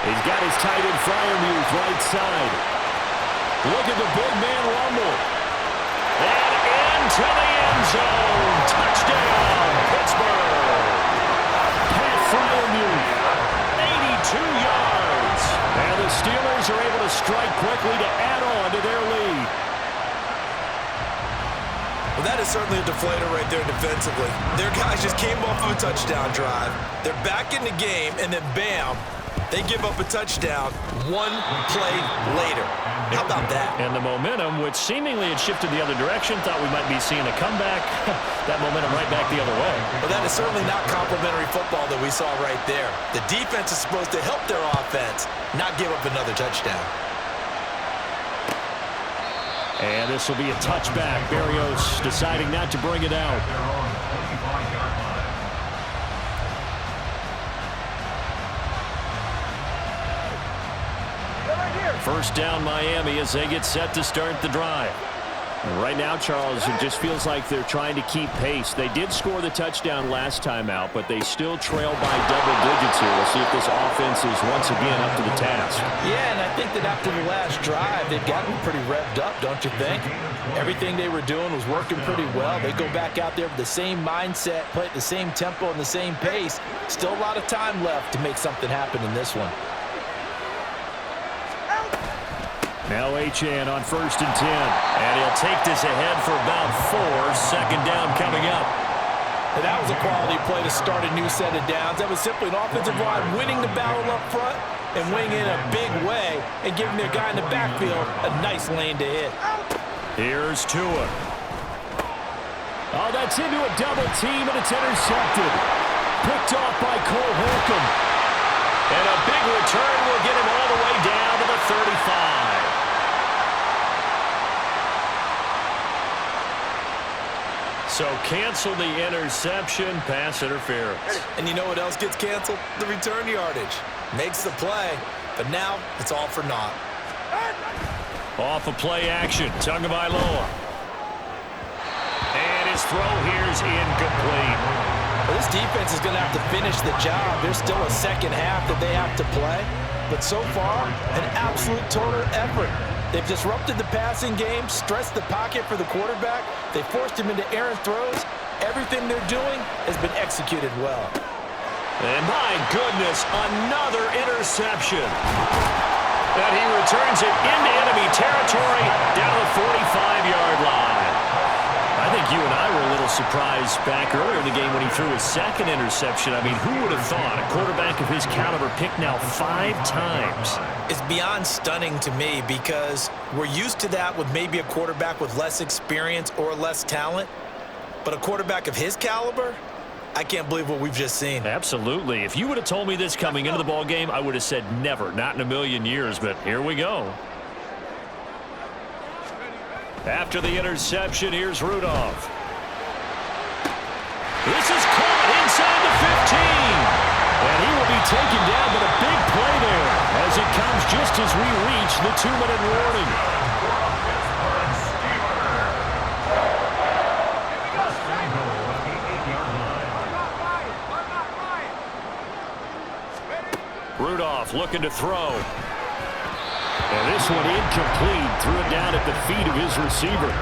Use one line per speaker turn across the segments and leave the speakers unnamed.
He's got his tight end Fryermuth right side. Look at the big man rumble. And into the end zone. Touchdown, Pittsburgh. Pat Fryermuth, 82 yards. And the Steelers are able to strike quickly to add on to their lead.
Well, that is certainly a deflator right there defensively. Their guys just came off of a touchdown drive. They're back in the game, and then bam, they give up a touchdown one play later. How about that?
And the momentum, which seemingly had shifted the other direction, thought we might be seeing a comeback. That momentum right back the other way.
Well, that is certainly not complimentary football that we saw right there. The defense is supposed to help their offense, not give up another touchdown.
And this will be a touchback. Berrios deciding not to bring it out. First down Miami as they get set to start the drive. And right now, Charles, it just feels like they're trying to keep pace. They did score the touchdown last time out, but they still trail by double digits here. We'll see if this offense is once again up to the task.
Yeah, and I think that after the last drive, they've gotten pretty revved up, don't you think? Everything they were doing was working pretty well. They go back out there with the same mindset, play at the same tempo and the same pace. Still a lot of time left to make something happen in this one.
Now Achane on 1st and 10. And he'll take this ahead for about 4. Second down coming up.
And that was a quality play to start a new set of downs. That was simply an offensive line winning the battle up front and winning in a big way and giving their guy in the backfield a nice lane to hit.
Here's Tua. Oh, that's into a double team, and it's intercepted. Picked off by Cole Holcomb. And a big return will get him all the way down to the 35. So cancel the interception, pass interference.
And you know what else gets canceled? The return yardage. Makes the play, but now it's all for naught.
Off of play action, Tagovailoa. And his throw here's incomplete.
Well, this defense is going to have to finish the job. There's still a second half that they have to play. But so far, an absolute total effort. They've disrupted the passing game, stressed the pocket for the quarterback. They forced him into errant throws. Everything they're doing has been executed well.
And my goodness, another interception. And he returns it into enemy territory down the 45-yard line. I think you and I were a little surprised back earlier in the game when he threw his second interception. I mean, who would have thought a quarterback of his caliber picked now 5 times?
It's beyond stunning to me because we're used to that with maybe a quarterback with less experience or less talent. But a quarterback of his caliber, I can't believe what we've just seen.
Absolutely. If you would have told me this coming into the ball game, I would have said never, not in a million years. But here we go. After the interception, here's Rudolph. This is caught inside the 15. And he will be taken down, but a big play there as it comes just as we reach the 2-minute warning. Rudolph looking to throw. And this one incomplete. Threw it down at the feet of his receiver.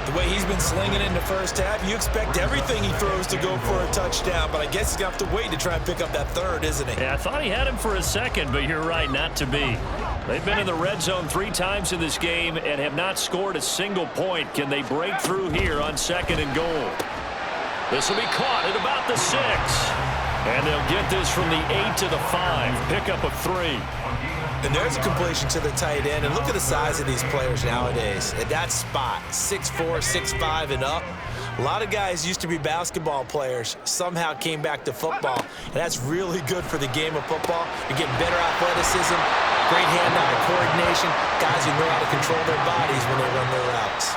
The way he's been slinging in the first half, you expect everything he throws to go for a touchdown, but I guess he's going to have to wait to try and pick up that third, isn't he?
Yeah, I thought he had him for a second, but you're right, not to be. They've been in the red zone 3 times in this game and have not scored a single point. Can they break through here on 2nd and goal? This will be caught at about the 6. And they'll get this from the 8 to the 5. Pickup of 3.
And there's a completion to the tight end. And look at the size of these players nowadays. At that spot, 6'4", 6'5", and up. A lot of guys used to be basketball players, somehow came back to football. And that's really good for the game of football. You're getting better athleticism, great hand-eye coordination, guys who know how to control their bodies when they run their routes.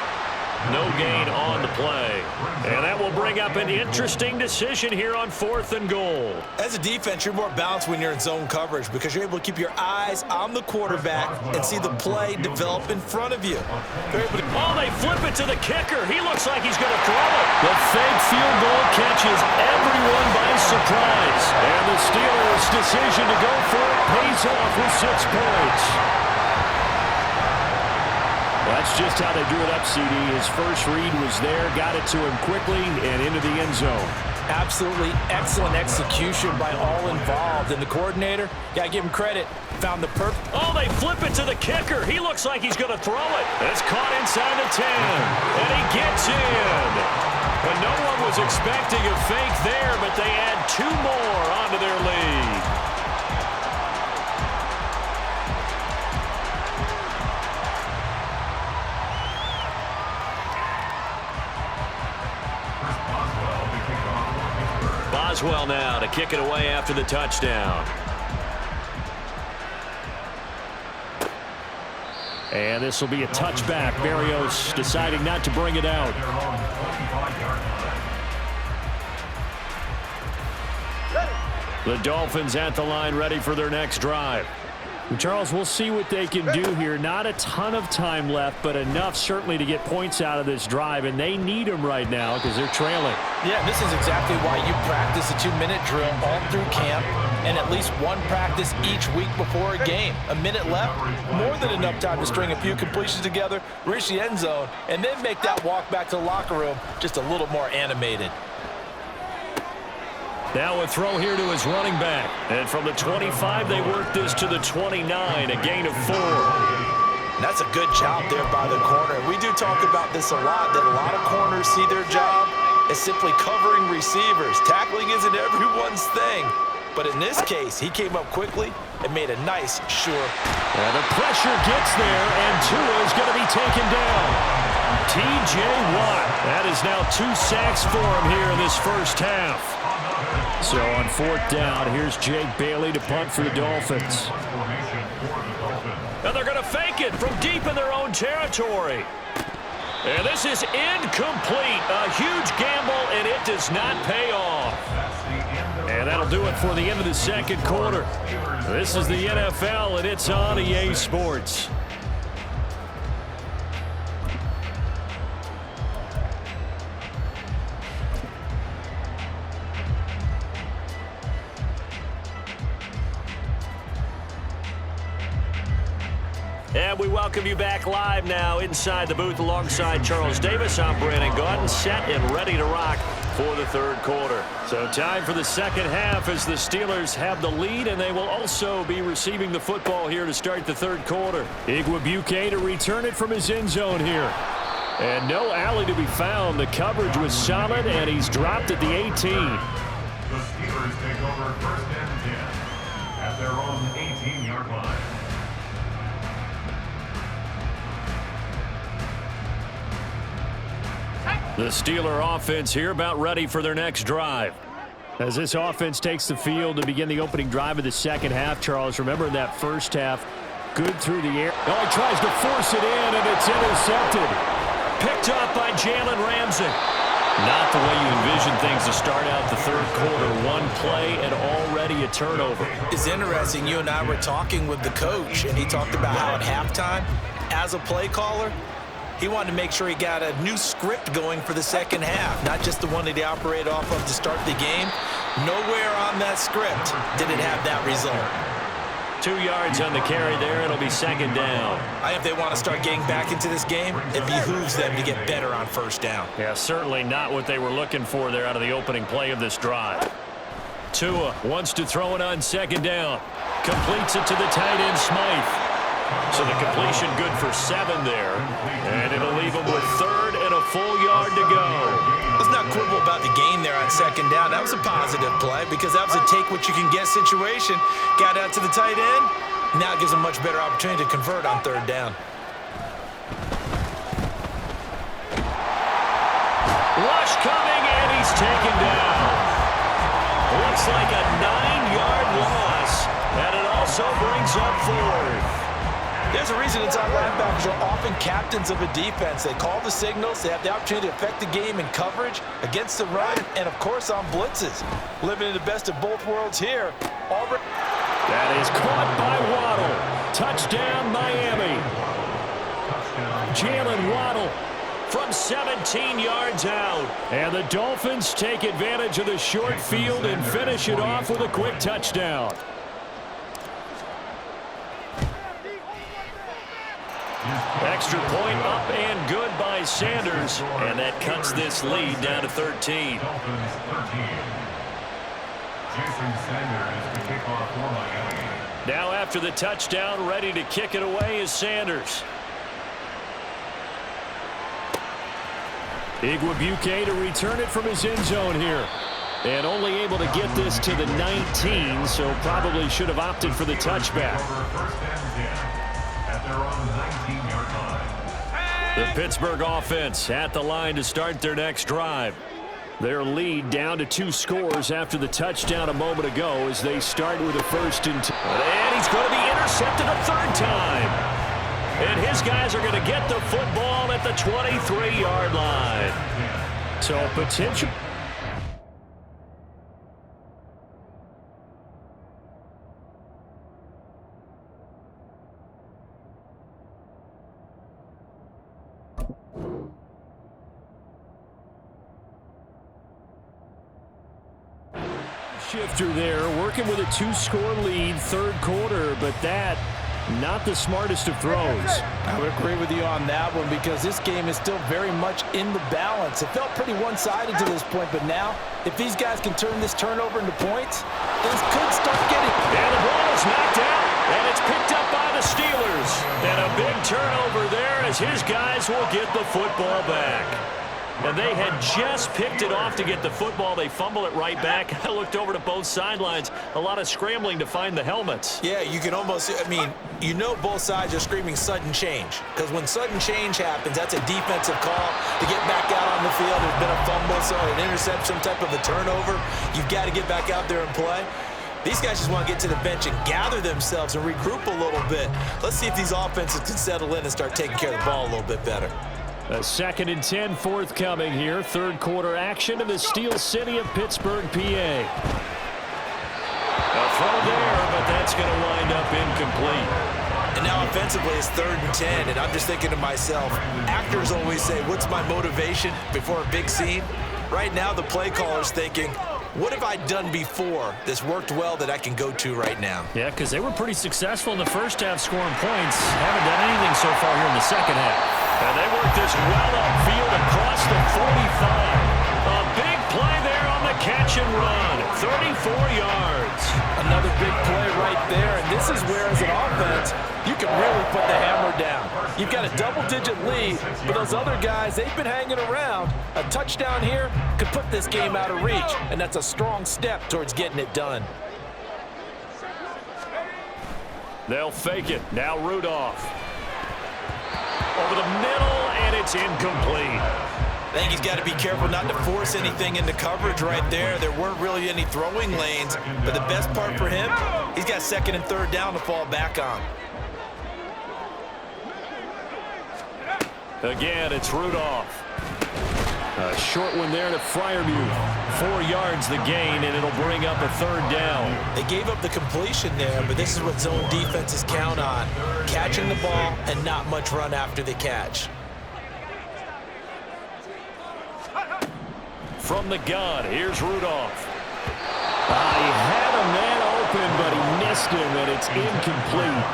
No gain on the play. And that will bring up an interesting decision here on 4th and goal.
As a defense, you're more balanced when you're in zone coverage because you're able to keep your eyes on the quarterback and see the play develop in front of you.
Oh, they flip it to the kicker. He looks like he's going to throw it. The fake field goal catches everyone by surprise. And the Steelers' decision to go for it pays off with 6 points. That's just how they drew it up, CD. His first read was there, got it to him quickly, and into the end zone.
Absolutely excellent execution by all involved. And the coordinator, gotta give him credit, found the perfect.
Oh, they flip it to the kicker. He looks like he's going to throw it. It's caught inside the 10, and he gets in. And no one was expecting a fake there, but they add 2 more onto their lead. Boswell now to kick it away after the touchdown. And this will be a touchback. Berrios deciding not to bring it out. The Dolphins at the line, ready for their next drive. Charles, we'll see what they can do here. Not a ton of time left, but enough certainly to get points out of this drive, and they need them right now because they're trailing.
Yeah, this is exactly why you practice a 2-minute drill all through camp and at least one practice each week before a game. A minute left, more than enough time to string a few completions together, reach the end zone, and then make that walk back to the locker room just a little more animated.
Now a throw here to his running back. And from the 25, they work this to the 29, a gain of 4.
That's a good job there by the corner. We do talk about this a lot, that a lot of corners see their job as simply covering receivers. Tackling isn't everyone's thing. But in this case, he came up quickly and made a nice, sure.
Well, the pressure gets there, and Tua is going to be taken down. T.J. Watt. That is now 2 sacks for him here in this first half. So on 4th down, here's Jake Bailey to punt for the Dolphins. And they're going to fake it from deep in their own territory. And this is incomplete. A huge gamble, and it does not pay off. And that'll do it for the end of the second quarter. This is the NFL, and it's on EA Sports. And we welcome you back live now inside the booth alongside Charles Davis. I'm Brandon Gaudin, set and ready to rock for the third quarter. So time for the second half as the Steelers have the lead, and they will also be receiving the football here to start the third quarter. Igwebuike to return it from his end zone here. And no alley to be found. The coverage was solid, and he's dropped at the 18.
The Steelers take over 1st and 10 at their own 18-yard line.
The Steeler offense here about ready for their next drive. As this offense takes the field to begin the opening drive of the second half, Charles, remember in that first half, good through the air. Oh, he tries to force it in, and it's intercepted. Picked up by Jalen Ramsey. Not the way you envision things to start out the third quarter. One play and already a turnover.
It's interesting. You and I were talking with the coach, and he talked about how at halftime, as a play caller, he wanted to make sure he got a new script going for the second half, not just the one that he operated off of to start the game. Nowhere on that script did it have that result.
2 yards on the carry there. It'll be second down.
If they want to start getting back into this game, it behooves them to get better on first down.
Yeah, certainly not what they were looking for there out of the opening play of this drive. Tua wants to throw it on second down. Completes it to the tight end, Smythe. So the completion good for 7 there. And it'll leave him with 3rd and a full yard to go.
Let's not quibble about the gain there on second down. That was a positive play because that was a take-what-you-can-get situation. Got out to the tight end. Now it gives him a much better opportunity to convert on 3rd down.
Rush coming, and he's taken down. Looks like a 9-yard loss. And it also brings up 4th.
There's a reason inside linebackers are often captains of a defense. They call the signals. They have the opportunity to affect the game in coverage, against the run, and, of course, on blitzes. Living in the best of both worlds here.
That is caught by Waddle. Touchdown, Miami. Jalen Waddle from 17 yards out. And the Dolphins take advantage of the short field and finish it off with a quick touchdown. Extra point up and good by Sanders. And that cuts this lead down to 13.
Dolphins 13. Jason Sanders to kick off for Miami.
Now after the touchdown, ready to kick it away is Sanders. Igwebuike to return it from his end zone here. And only able to get this to the 19, so probably should have opted for the touchback.
First and 10 at their own 19-yard line.
The Pittsburgh offense at the line to start their next drive. Their lead down to 2 scores after the touchdown a moment ago as they start with a 1st and 10. And he's going to be intercepted a 3rd time. And his guys are going to get the football at the 23-yard line. So potential. Shifter there, working with a 2-score lead, 3rd quarter, but that not the smartest of throws.
I would agree with you on that one because this game is still very much in the balance. It felt pretty one-sided to this point, but now if these guys can turn this turnover into points, things could start getting.
And the ball is knocked out, and it's picked up by the Steelers. And a big turnover there as his guys will get the football back. And they had just picked it off to get the football. They fumble it right back. I looked over to both sidelines. A lot of scrambling to find the helmets.
Yeah, you can almost, I mean, you know both sides are screaming sudden change. Because when sudden change happens, that's a defensive call to get back out on the field. There's been a fumble, so an interception, some type of a turnover. You've got to get back out there and play. These guys just want to get to the bench and gather themselves and regroup a little bit. Let's see if these offenses can settle in and start taking care of the ball a little bit better.
A 2nd and 10 forthcoming here. 3rd quarter action in the Steel City of Pittsburgh, PA. A throw there, but that's going to wind up incomplete.
And now offensively it's 3rd and 10, and I'm just thinking to myself, actors always say, what's my motivation before a big scene? Right now the play caller's thinking, what have I done before this worked well that I can go to right now?
Yeah, because they were pretty successful in the first half scoring points. Haven't done anything so far here in the second half. And they work this well upfield across the 45. A big play there on the catch and run. 34 yards.
Another big play right there, and this is where, as an offense, you can really put the hammer down. You've got a double-digit lead, but those other guys, they've been hanging around. A touchdown here could put this game out of reach, and that's a strong step towards getting it done.
They'll fake it. Now Rudolph. Over the middle, and it's incomplete.
I think he's got to be careful not to force anything into coverage right there. There weren't really any throwing lanes, but the best part for him, he's got 2nd and 3rd down to fall back on.
Again, it's Rudolph. A short one there to Freiermuth. 4 yards the gain, and it'll bring up a 3rd down.
They gave up the completion there, but this is what zone defenses count on. Catching the ball and not much run after the catch.
From the gun, here's Rudolph. He had a man open, but he missed him, and it's incomplete.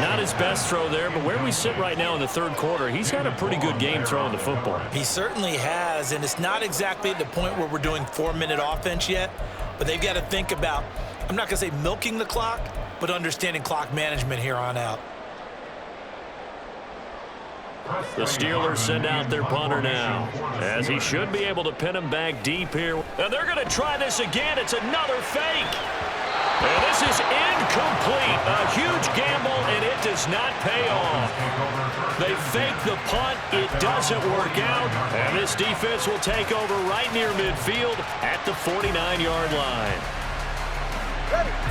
Not his best throw there, but where we sit right now in the 3rd quarter, he's had a pretty good game throwing the football.
He certainly has, and it's not exactly at the point where we're doing 4-minute offense yet, but they've got to think about, I'm not going to say milking the clock, but understanding clock management here on out.
The Steelers send out their punter now, as he should be able to pin him back deep here. And they're going to try this again. It's another fake. And this is incomplete. A huge gamble, and it does not pay off. They fake the punt. It doesn't work out. And this defense will take over right near midfield at the 49-yard line.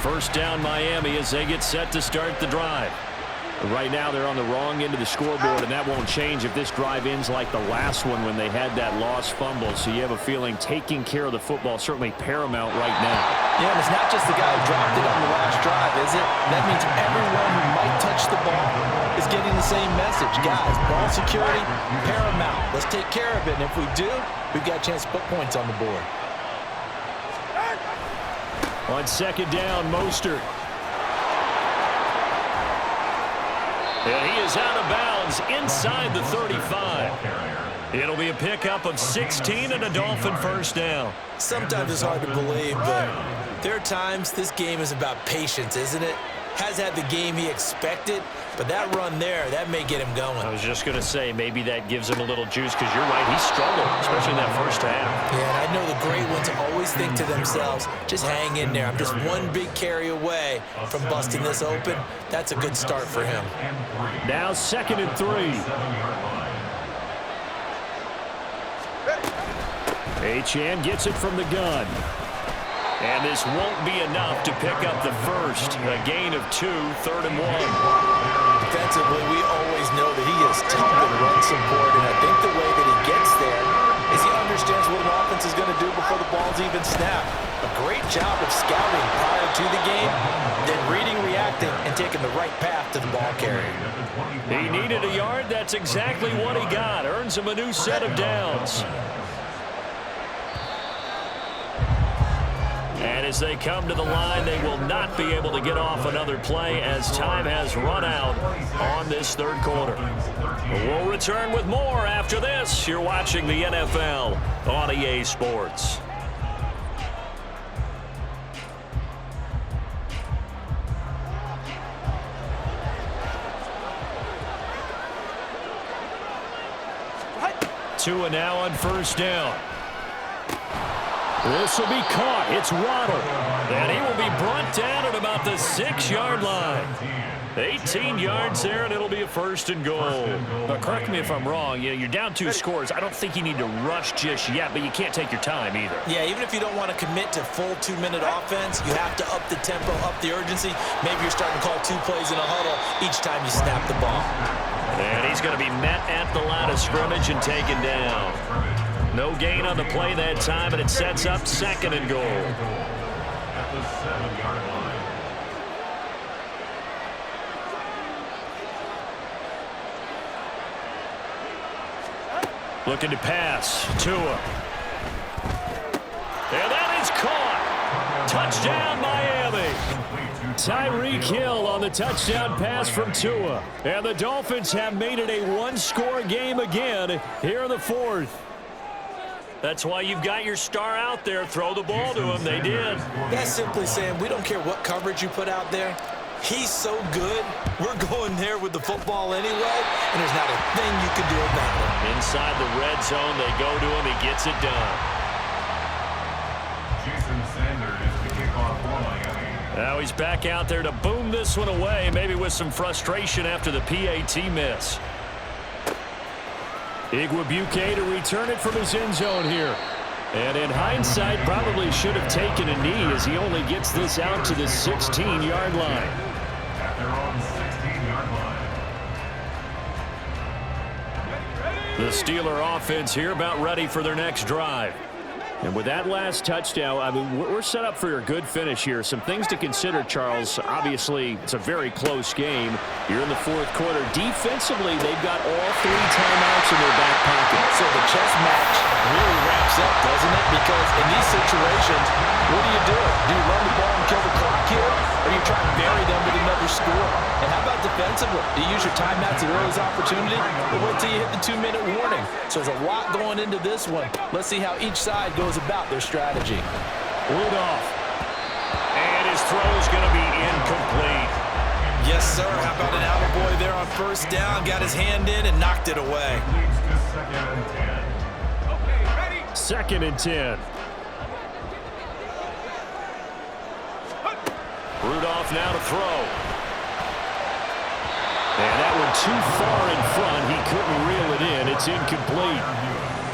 1st down Miami as they get set to start the drive. Right now they're on the wrong end of the scoreboard, and that won't change if this drive ends like the last one when they had that lost fumble. So you have a feeling taking care of the football certainly paramount right now.
Yeah, and it's not just the guy who dropped it on the last drive, is it? That means everyone who might touch the ball is getting the same message. Guys, ball security, paramount. Let's take care of it, and if we do, we've got a chance to put points on the board.
On second down, Mostert. And he is out of bounds inside the 35. It'll be a pickup of 16 and a Dolphin first down.
Sometimes it's hard to believe, but there are times this game is about patience, isn't it? Has had the game he expected, but that run there, that may get him going.
I was just going to say, maybe that gives him a little juice, because you're right, he struggled, especially in that first half.
Yeah, and I know the great ones always think to themselves, just hang in there. I'm just one big carry away from busting this open. That's a good start for him.
Now 2nd and 3. Achane gets it from the gun. And this won't be enough to pick up the first. A gain of 2, 3rd and 1.
Defensively, we always know that he is tough in run support, and I think the way that he gets there is he understands what an offense is going to do before the ball's even snapped. A great job of scouting prior to the game, then reading, reacting, and taking the right path to the ball carrier.
He needed a yard. That's exactly what he got. Earns him a new set of downs. And as they come to the line, they will not be able to get off another play as time has run out on this third quarter. We'll return with more after this. You're watching the NFL on EA Sports. Tua now on first down. This will be caught. It's Waddle. And he will be brought down at about the 6-yard line. 18 yards there, and it'll be a 1st and goal. Now, correct me if I'm wrong. You know, you're down 2 scores. I don't think you need to rush just yet, but you can't take your time either.
Yeah, even if you don't want to commit to full 2-minute offense, you have to up the tempo, up the urgency. Maybe you're starting to call 2 plays in a huddle each time you snap the ball.
And he's going to be met at the line of scrimmage and taken down. No gain on the play that time, and it sets up 2nd and goal.
At the 7-yard line.
Looking to pass. Tua. And that is caught. Touchdown, Miami. Tyreek Hill on the touchdown pass from Tua. And the Dolphins have made it a 1-score game again here in the 4th. That's why you've got your star out there. Throw the ball to him. They did.
That's simply saying we don't care what coverage you put out there. He's so good. We're going there with the football anyway, and there's not a thing you can do about it.
Inside the red zone, they go to him. He gets it done.
Jason Sanders is the kickoff for Miami.
Now he's back out there to boom this one away, maybe with some frustration after the PAT miss. Igwebuike to return it from his end zone here. And in hindsight, probably should have taken a knee as he only gets this out to the 16-yard line.
At their own 16-yard line.
The Steeler offense here about ready for their next drive. And with that last touchdown, I mean, we're set up for a good finish here. Some things to consider, Charles. Obviously, it's a very close game. You're in the 4th quarter. Defensively, they've got all 3 timeouts in their back pocket.
So the chess match really wraps up, doesn't it? Because in these situations, what do? Do you run the ball and kill the clock here, or do you try and bury them with another score? And how about defensively? Do you use your timeouts at earliest opportunity, or wait till you hit the 2-minute warning? So there's a lot going into this one. Let's see how each side goes about their strategy.
Rudolph. And his throw is going to be incomplete.
Yes, sir. How about an attaboy there on first down? Got his hand in and knocked it away.
Leads to 2nd and 10. Okay, ready?
2nd and 10. Rudolph now to throw. And that one too far in front. He couldn't reel it in. It's incomplete.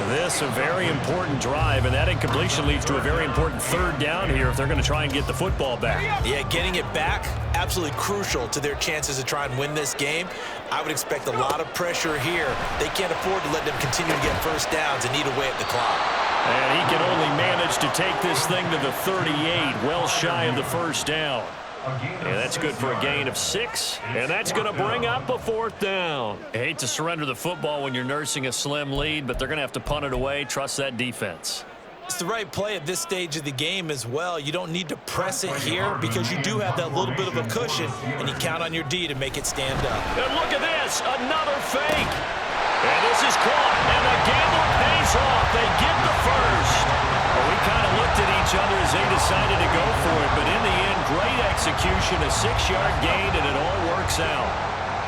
This a very important drive, and that incompletion leads to a very important 3rd down here if they're going to try and get the football back.
Yeah, getting it back, absolutely crucial to their chances to try and win this game. I would expect a lot of pressure here. They can't afford to let them continue to get first downs and eat away at the clock.
And he can only manage to take this thing to the 38, well shy of the first down. And that's good for a gain of 6, and that's going to bring up a 4th down. I hate to surrender the football when you're nursing a slim lead, but they're going to have to punt it away. Trust that defense.
It's the right play at this stage of the game as well. You don't need to press it here because you do have that little bit of a cushion, and you count on your D to make it stand up.
And look at this, another fake. And this is caught, and the gamble pays off. They get the first. Well, we kind of looked at each other as they decided to go for it, but in the end, great execution, a 6-yard gain, and it all works out.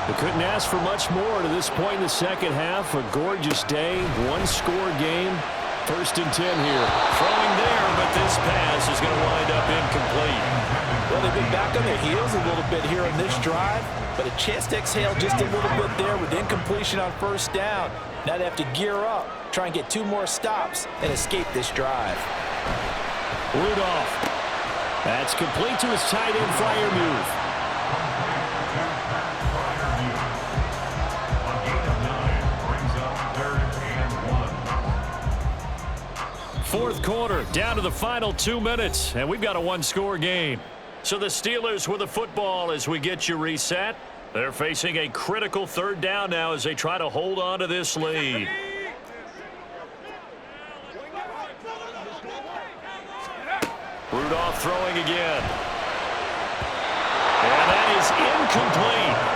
They couldn't ask for much more to this point in the second half. A gorgeous day, one-score game. 1st and 10 here. Throwing there, but this pass is going to wind up incomplete.
Well, they've been back on their heels a little bit here on this drive, but a chance to exhale just a little bit there with incompletion on 1st down. Now they have to gear up, try and get 2 more stops, and escape this drive.
Rudolph. That's complete to his tight end Freiermuth. Fourth quarter, down to the final 2 minutes, and we've got a one-score game. So the Steelers with the football as we get you reset. They're facing a critical 3rd down now as they try to hold on to this lead. Rudolph throwing again. And that is incomplete.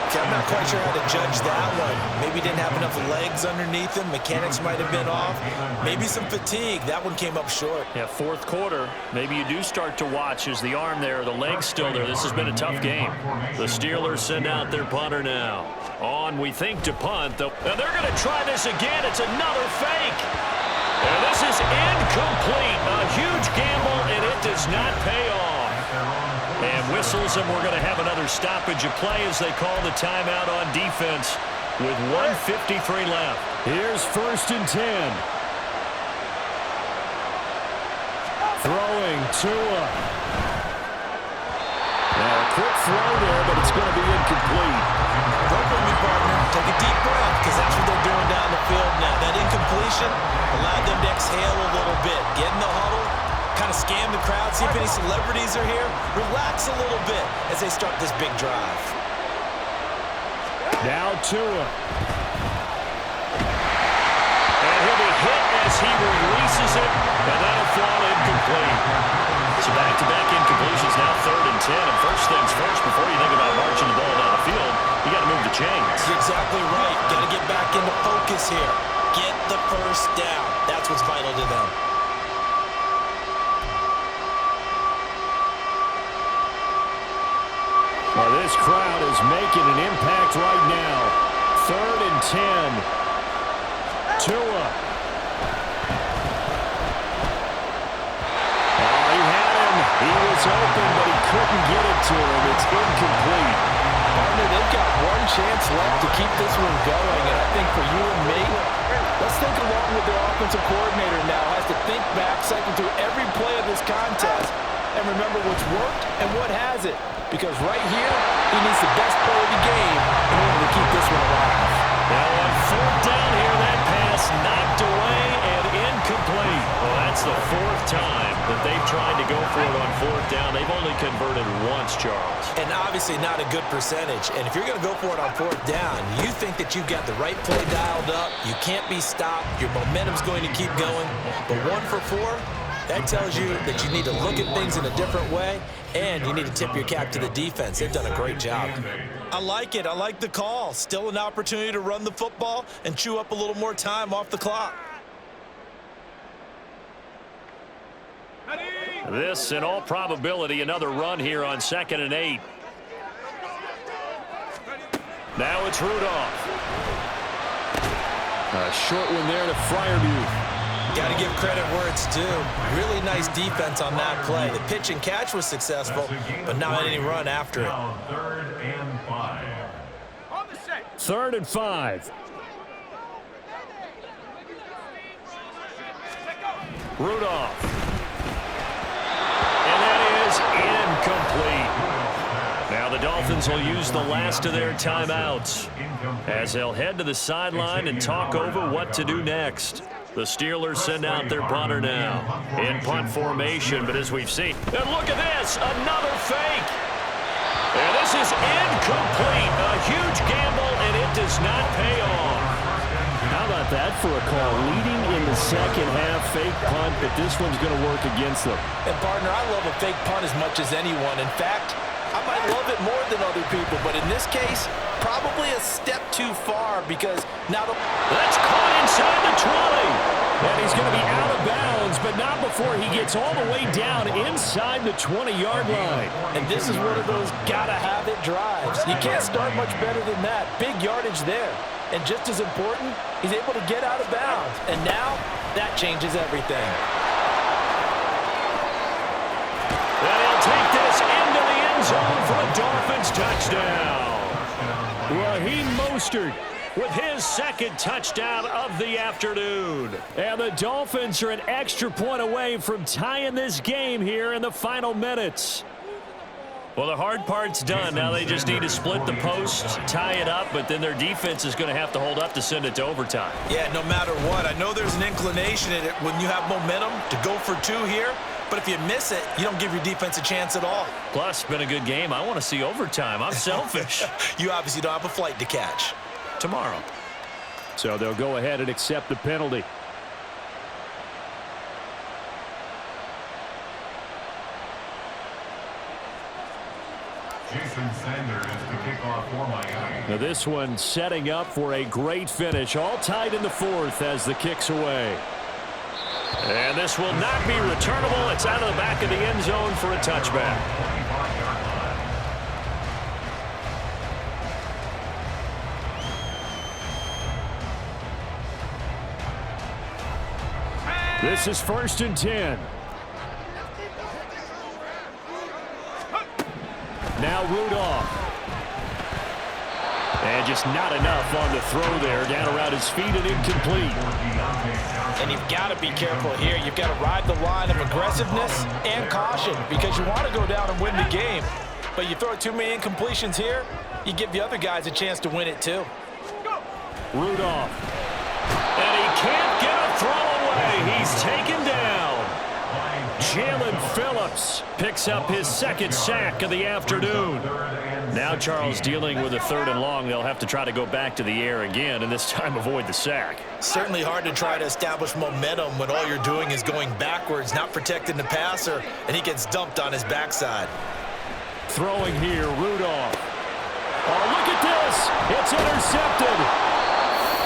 Okay, I'm not quite sure how to judge that one. Maybe didn't have enough legs underneath him. Mechanics might have been off. Maybe some fatigue. That one came up short.
Yeah, 4th quarter. Maybe you do start to watch as the arm there, the leg's still there. This has been a tough game. The Steelers send out their punter now. On, we think, to punt. Now they're going to try this again. It's another fake. And this is incomplete. A huge gamble, and it does not pay off. And whistles, and we're going to have another stoppage of play as they call the timeout on defense with 1:53 left. Here's 1st and 10. Throwing Tua. Now a quick throw there, but it's going to be incomplete.
Work with me, partner. Take a deep breath because that's what they're doing down the field now. That incompletion allowed them to exhale a little bit. Get in the huddle. Kind of scan the crowd, see if any celebrities are here. Relax a little bit as they start this big drive.
Now Tua. And he'll be hit as he releases it, and that'll fall incomplete. So back-to-back incompletions, now 3rd and 10. And first things first, before you think about marching the ball down the field, you got to move the chains.
You're exactly right. Got to get back into focus here. Get the first down. That's what's vital to them.
Well, this crowd is making an impact right now. 3rd and 10. Tua. Oh, he had him. He was open, but he couldn't get it to him. It's incomplete.
Partner, they've got one chance left to keep this one going, and I think for you and me, let's think along with their offensive coordinator now. Has to think back, cycle through every play of this contest, and remember what's worked and what hasn't. Because right here, he needs the best play of the game in order to keep this one alive.
Now on 4th down here, that pass knocked away and incomplete. Well, that's the 4th time that they've tried to go for it on 4th down. They've only converted once, Charles.
And obviously not a good percentage. And if you're going to go for it on 4th down, you think that you've got the right play dialed up. You can't be stopped. Your momentum's going to keep going. But 1 for 4, that tells you that you need to look at things in a different way, and you need to tip your cap to the defense. They've done a great job. I like it. I like the call. Still an opportunity to run the football and chew up a little more time off the clock.
This, in all probability, another run here on 2nd and 8. Now it's Rudolph. A short one there to Freiermuth.
Got to give credit where it's due. Really nice defense on that play. The pitch and catch was successful, but not any run after it.
3rd and 5.
3rd and 5. Rudolph. And that is incomplete. Now the Dolphins will use the last of their timeouts as they'll head to the sideline and talk over what to do next. The Steelers send out their punter now in punt formation, but as we've seen, and look at this, another fake. And this is incomplete. A huge gamble, and it does not pay off.
How about that for a call? Leading in the second half, fake punt, but this one's going to work against them.
And, partner, I love a fake punt as much as anyone. In fact, I might love it more than other people, but in this case, probably a step too far because now
that's caught inside the 20.
And he's going to be out of bounds, but not before he gets all the way down inside the 20-yard line.
And this is one of those gotta-have-it drives. You can't start much better than that. Big yardage there. And just as important, he's able to get out of bounds. And now, that changes everything.
And he'll take this into the end zone for a Dolphins touchdown.
Raheem Mostert
with his second touchdown of the afternoon.
And the Dolphins are an extra point away from tying this game here in the final minutes.
Well, the hard part's done. Now they just need to split the post, tie it up, but then their defense is going to have to hold up to send it to overtime.
Yeah, no matter what. I know there's an inclination in it when you have momentum to go for two here, but if you miss it, you don't give your defense a chance at all.
Plus, it's been a good game. I want to see overtime. I'm selfish.
You obviously don't have a flight to catch.
Tomorrow.
So they'll go ahead and accept the penalty.
Jason Sanders to kick off for Miami.
Now this one setting up for a great finish. All tied in the fourth as the kick's away.
And this will not be returnable. It's out of the back of the end zone for a touchback.
This is 1st and 10. Now Rudolph. And just not enough on the throw there. Down around his feet and incomplete.
And you've got to be careful here. You've got to ride the line of aggressiveness and caution because you want to go down and win the game. But you throw too many incompletions here, you give the other guys a chance to win it too.
Rudolph.
And he can't get a throw away. He's taken down.
Jalen Phillips picks up his second sack of the afternoon.
Now Charles dealing with a 3rd and long. They'll have to try to go back to the air again and this time avoid the sack.
Certainly hard to try to establish momentum when all you're doing is going backwards, not protecting the passer, and he gets dumped on his backside.
Throwing here, Rudolph. Oh, look at this. It's intercepted.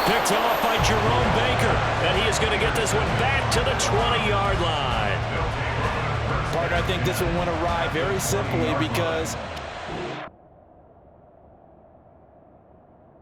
Picked off by Jerome Baker.
And he is going to get this one back to the 20-yard line.
Partner, I think this one went awry very simply because